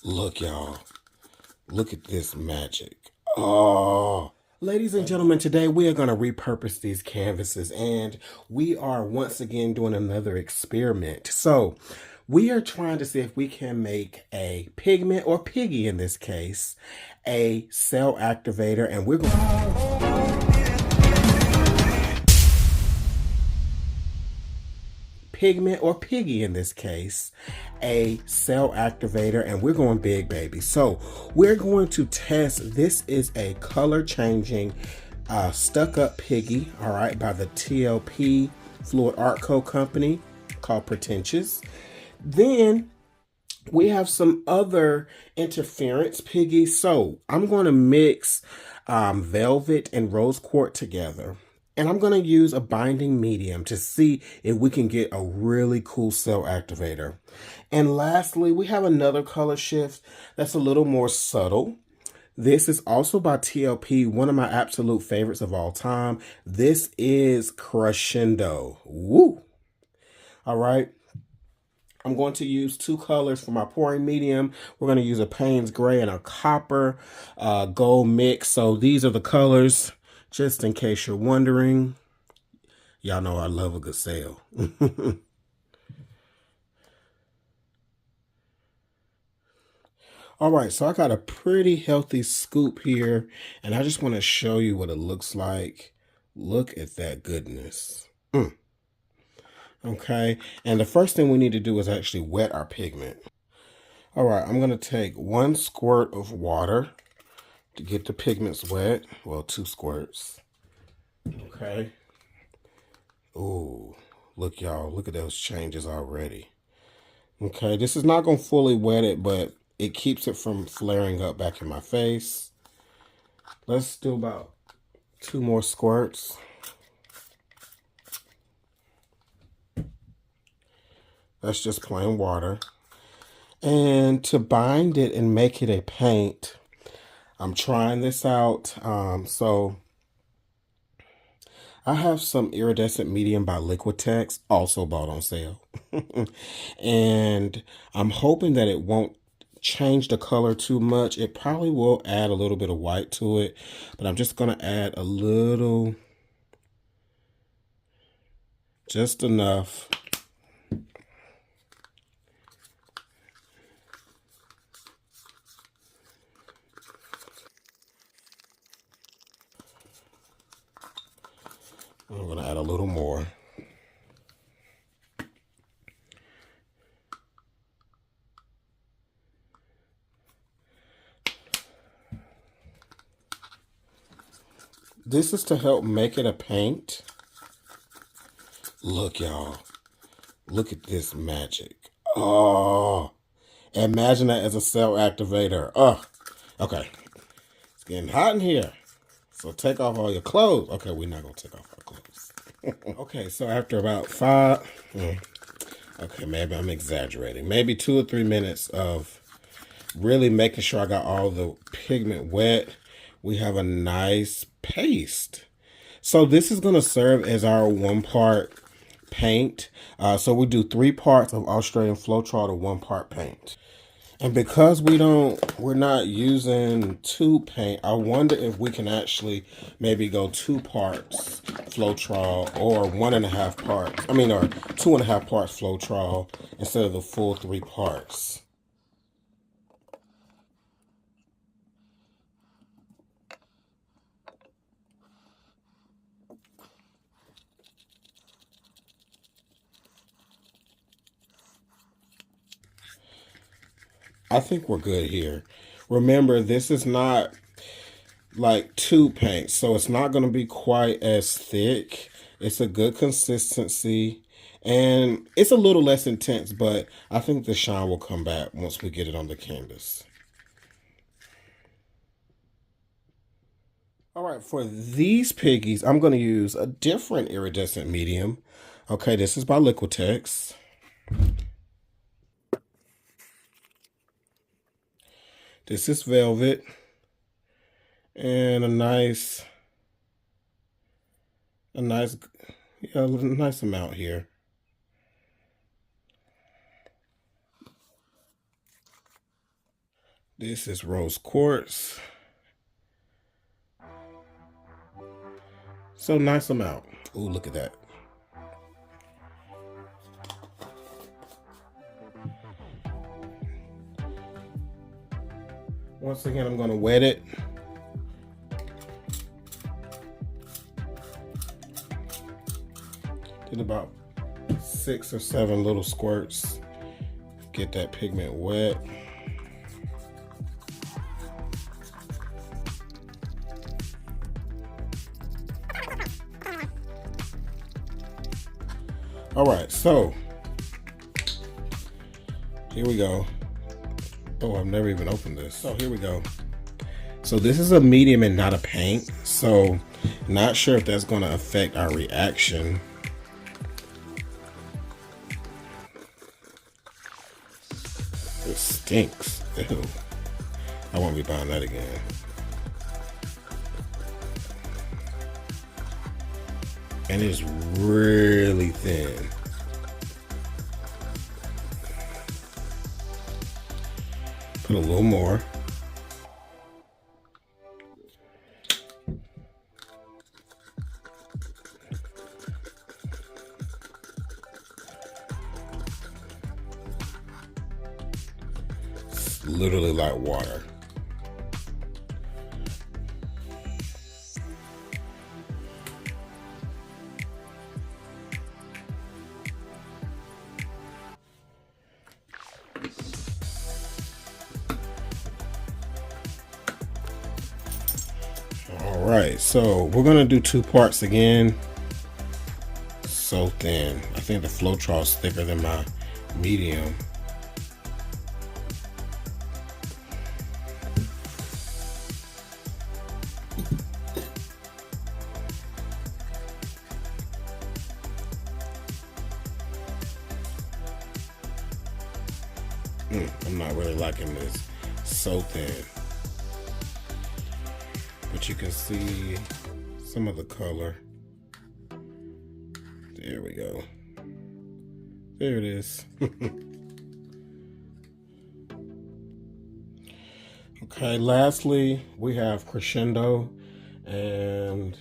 Look, y'all. Look at this magic. Oh. Ladies and gentlemen, today we are going to repurpose these canvases, and we are once again doing another experiment. So we are trying to see if we can make a pigment, or piggy in this case, a cell activator, and we're going pigment, or piggy in this case, a cell activator, and we're going big, baby. So we're going to test. This is a color changing stuck up piggy, all right, by the TLP Fluid Art Co company, called Pretentious. Then we have some other interference piggies. So I'm going to mix velvet and rose quartz together. And I'm going to use a binding medium to see if we can get a really cool cell activator. And lastly, we have another color shift that's a little more subtle. This is also by TLP, one of my absolute favorites of all time. This is Crescendo. Woo! All right. I'm going to use two colors for my pouring medium. We're going to use a Payne's Gray and a copper gold mix. So these are the colors, just in case you're wondering. Y'all know I love a good sale. All right, so I got a pretty healthy scoop here, and I just want to show you what it looks like. Look at that goodness. Okay, and the first thing we need to do is actually wet our pigment. All right, I'm going to take 1 squirt of water to get the pigments wet. Well, 2 squirts. Okay. Ooh, look, y'all. Look at those changes already. Okay, this is not going to fully wet it, but it keeps it from flaring up back in my face. Let's do about 2 more squirts. That's just plain water. And to bind it and make it a paint, I'm trying this out. So I have some iridescent medium by Liquitex, also bought on sale. And I'm hoping that it won't change the color too much. It probably will add a little bit of white to it, but I'm just going to add a little, just enough. I'm going to add a little more. This is to help make it a paint. Look, y'all. Look at this magic. Oh, imagine that as a cell activator. Oh, okay. It's getting hot in here. So take off all your clothes. Okay, we're not going to take off our clothes. Okay, so after about 5, okay, maybe I'm exaggerating. Maybe 2 or 3 minutes of really making sure I got all the pigment wet, we have a nice paste. So this is going to serve as our 1-part paint. So we do 3 parts of Australian Floetrol to 1 part paint. And because we're not using tube paint, I wonder if we can actually maybe go 2 parts Floetrol or 1.5 parts. Or 2.5 parts Floetrol instead of the full 3 parts. I think we're good here. Remember, this is not like tube paint, so it's not going to be quite as thick. It's a good consistency, and it's a little less intense, but I think the shine will come back once we get it on the canvas. All right, for these piggies, I'm going to use a different iridescent medium. Okay, this is by Liquitex. This is velvet, and a nice amount here. This is rose quartz. So nice amount. Oh, look at that. Once again, I'm going to wet it. Did about 6 or 7 little squirts. Get that pigment wet. All right, so here we go. Oh, I've never even opened this. So here we go. So this is a medium and not a paint. So not sure if that's going to affect our reaction. It stinks. Ew. I won't be buying that again. And it's really thin. Put a little more. It's literally like water. All right, so we're gonna do 2 parts again. So thin. I think the Floetrol is thicker than my medium. I'm not really liking this. So thin. But you can see some of the color. There we go. There it is. Okay, lastly, we have Crescendo and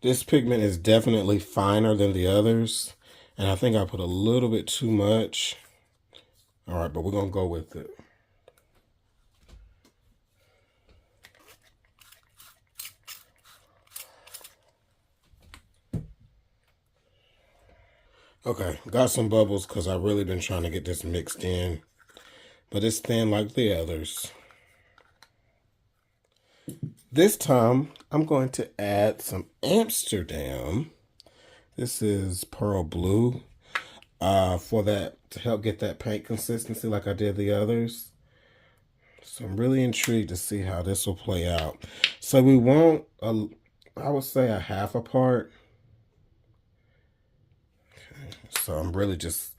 this pigment is definitely finer than the others. And I think I put a little bit too much. All right, but we're gonna go with it. Okay, got some bubbles because I've really been trying to get this mixed in. But it's thin like the others. This time, I'm going to add some Amsterdam. This is pearl blue for that, to help get that paint consistency like I did the others. So I'm really intrigued to see how this will play out. So we want, I would say, a half a part. Okay, so I'm really just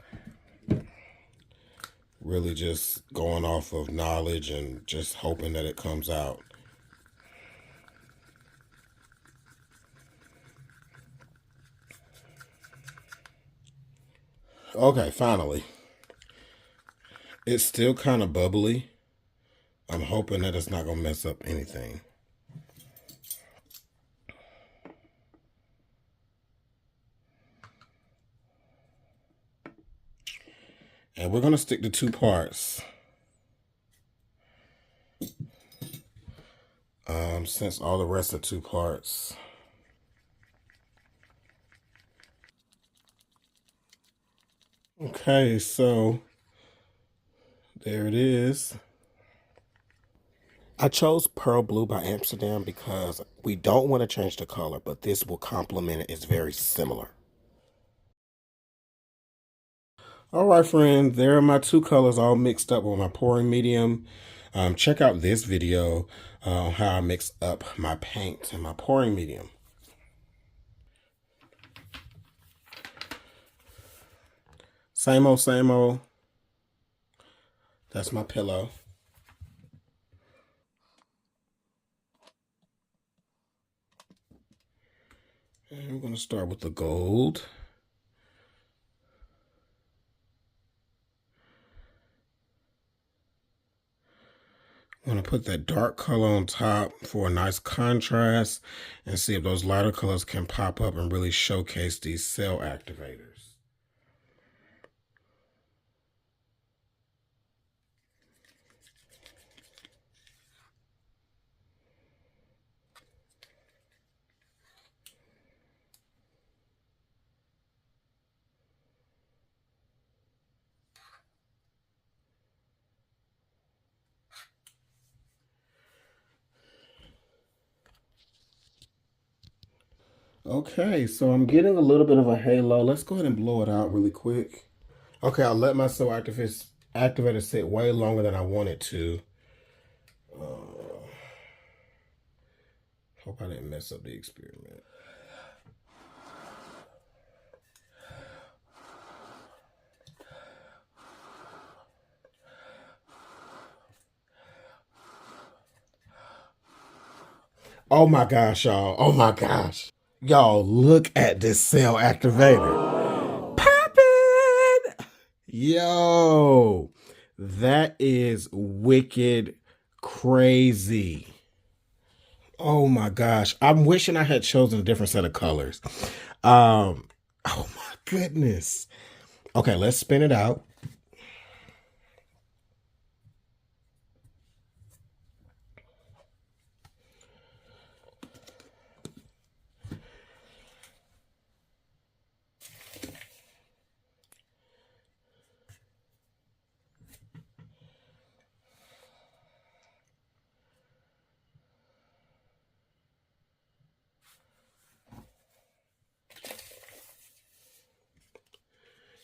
going off of knowledge and just hoping that it comes out. Okay, finally. It's still kind of bubbly. I'm hoping that it's not going to mess up anything. And we're going to stick to 2 parts. since all the rest are 2 parts. Okay, so there it is. I chose Pearl Blue by Amsterdam because we don't want to change the color, but this will complement it. It's very similar. All right, friends, there are my 2 colors all mixed up with my pouring medium. Check out this video on how I mix up my paint and my pouring medium. Same old, same old. That's my pillow. And we're going to start with the gold. I'm going to put that dark color on top for a nice contrast and see if those lighter colors can pop up and really showcase these cell activators. Okay, so I'm getting a little bit of a halo. Let's go ahead and blow it out really quick. Okay, I'll let my cell activator sit way longer than I want it to. Hope I didn't mess up the experiment. Oh my gosh, y'all. Oh my gosh. Y'all, look at this cell activator. Poppin'! Yo, that is wicked crazy. Oh my gosh. I'm wishing I had chosen a different set of colors. Oh my goodness. Okay, let's spin it out.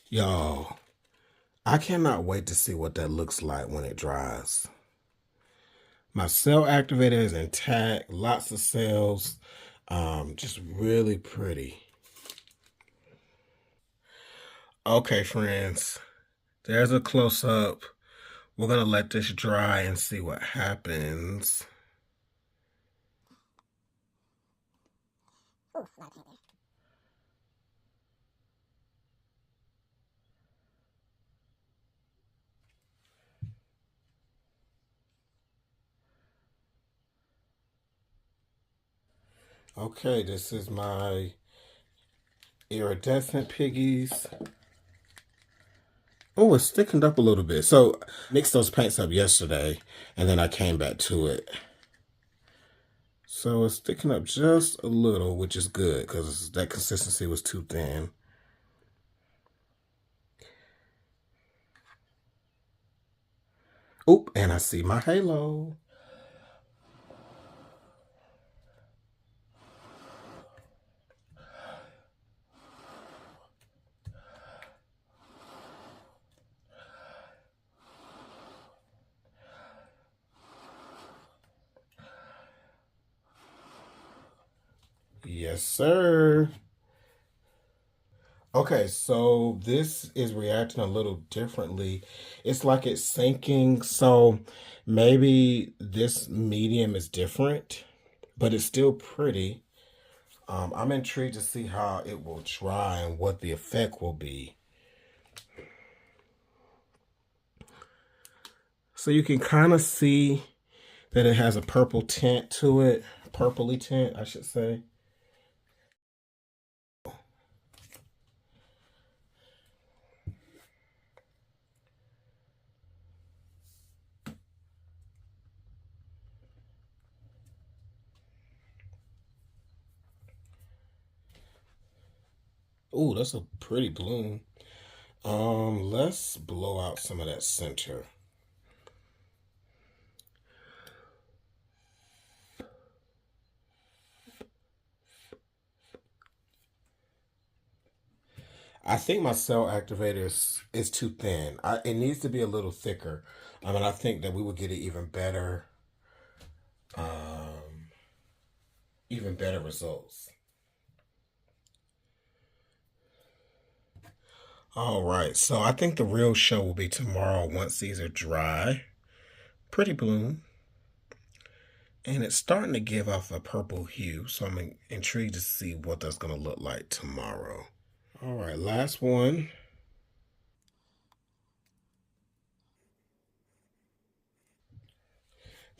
Y'all, I cannot wait to see what that looks like when it dries. My cell activator is intact, lots of cells, just really pretty. Okay, friends, there's a close-up. We're gonna let this dry and see what happens. Okay, this is my iridescent piggies. Oh, it's thickened up a little bit. So mixed those paints up yesterday, and then I came back to it. So it's thickened up just a little, which is good because that consistency was too thin. Oop, and I see my halo. Yes, sir. Okay, so this is reacting a little differently. It's like it's sinking, so maybe this medium is different, but it's still pretty. I'm intrigued to see how it will dry and what the effect will be. So you can kind of see that it has a purple tint to it, purpley tint, I should say. Ooh, that's a pretty bloom. Let's blow out some of that center. I think my cell activator is too thin. It needs to be a little thicker. I think that we would get it um, even better results. All right, so I think the real show will be tomorrow once these are dry. Pretty bloom. And it's starting to give off a purple hue, so I'm intrigued to see what that's going to look like tomorrow. All right, last one.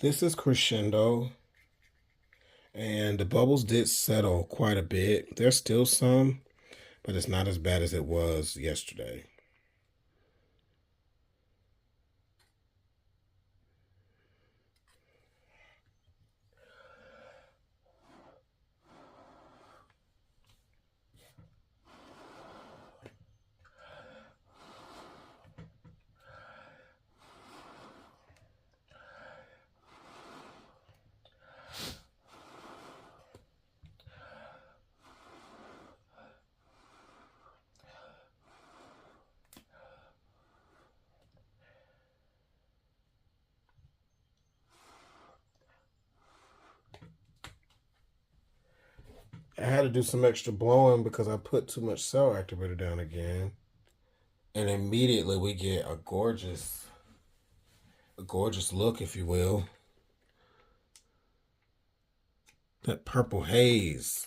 This is Crescendo, and the bubbles did settle quite a bit. There's still some, but it's not as bad as it was yesterday. I had to do some extra blowing because I put too much cell activator down again. And immediately we get a gorgeous look, if you will. That purple haze.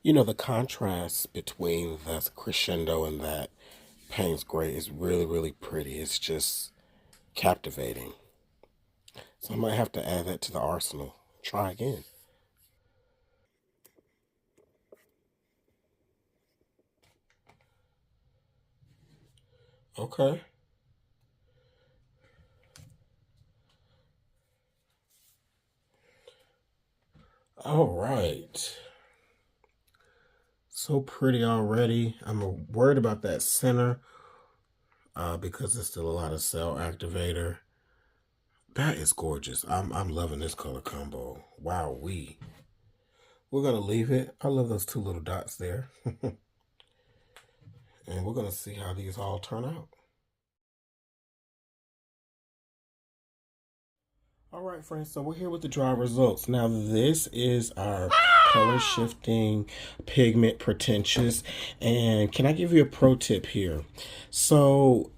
You know, the contrast between the Crescendo and that Payne's Gray is really, really pretty. It's just captivating. So I might have to add that to the arsenal. Try again. Okay. All right. So pretty already. I'm worried about that center because there's still a lot of cell activator. That is gorgeous. I'm loving this color combo. Wow, we're gonna leave it. I love those two little dots there. And we're gonna see how these all turn out. All right, friends, so we're here with the dry results. Now, this is our color shifting pigment Pretentious. And can I give you a pro tip here? So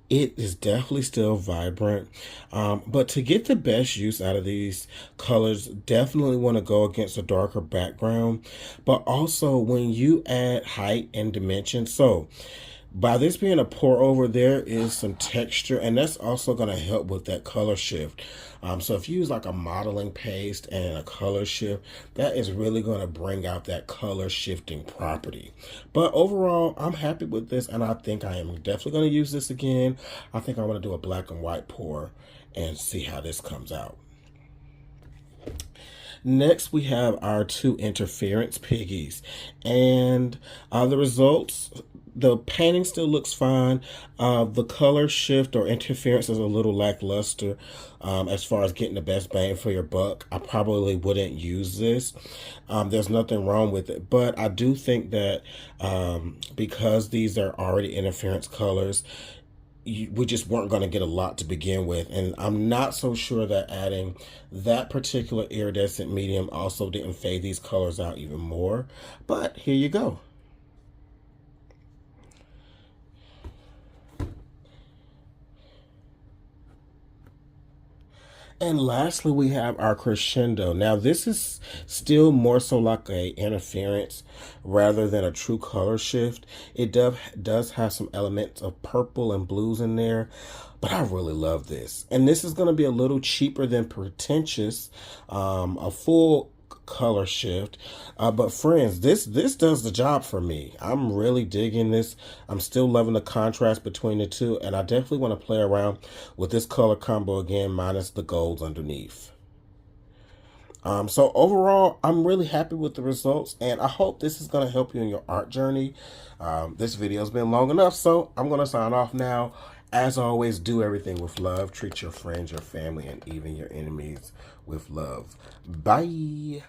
it is definitely still vibrant, but to get the best use out of these colors, definitely want to go against a darker background, but also when you add height and dimension. So by this being a pour over, there is some texture, and that's also going to help with that color shift. So if you use like a modeling paste and a color shift, that is really going to bring out that color shifting property. But overall, I'm happy with this, and I think I am definitely going to use this again. I think I'm going to do a black and white pour and see how this comes out. Next, we have our two interference piggies, and the results. The painting still looks fine. The color shift or interference is a little lackluster as far as getting the best bang for your buck. I probably wouldn't use this. There's nothing wrong with it, but I do think that because these are already interference colors, we just weren't going to get a lot to begin with. And I'm not so sure that adding that particular iridescent medium also didn't fade these colors out even more. But here you go. And lastly, we have our Crescendo. Now, this is still more so like a interference rather than a true color shift. It does have some elements of purple and blues in there, but I really love this. And this is going to be a little cheaper than Pretentious. A full color shift. But friends, this does the job for me. I'm really digging this. I'm still loving the contrast between the two, and I definitely want to play around with this color combo again, minus the golds underneath. So overall, I'm really happy with the results, and I hope this is going to help you in your art journey. This video's been long enough, so I'm going to sign off now. As always, do everything with love. Treat your friends, your family, and even your enemies with love. Bye.